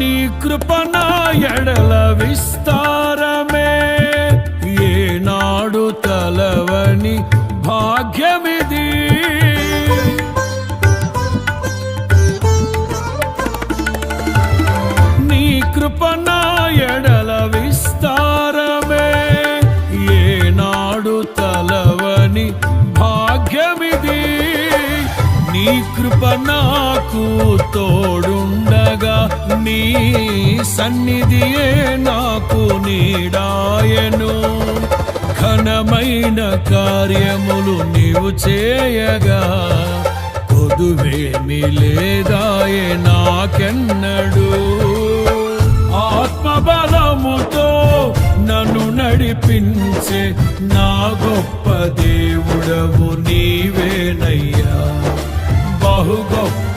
నీ కృప నా ఎడల విస్తారమే, ఏనాడు తలవని భాగ్యమిది. నీ కృప నా ఎడల విస్తారమే, ఏనాడు తలవని భాగ్యమిది. నీ కృప నాకు తోడుండగా, నీ సన్నిధియే నాకు నీడాయను. ఘనమైన కార్యములు నీవు చేయగా, కొదువేమి లేదాయే నాకెన్నడు. ఆత్మబలముతో నన్ను నడిపించే నా గొప్ప దేవుడవు నీవేనయ్యా, బహు గొప్ప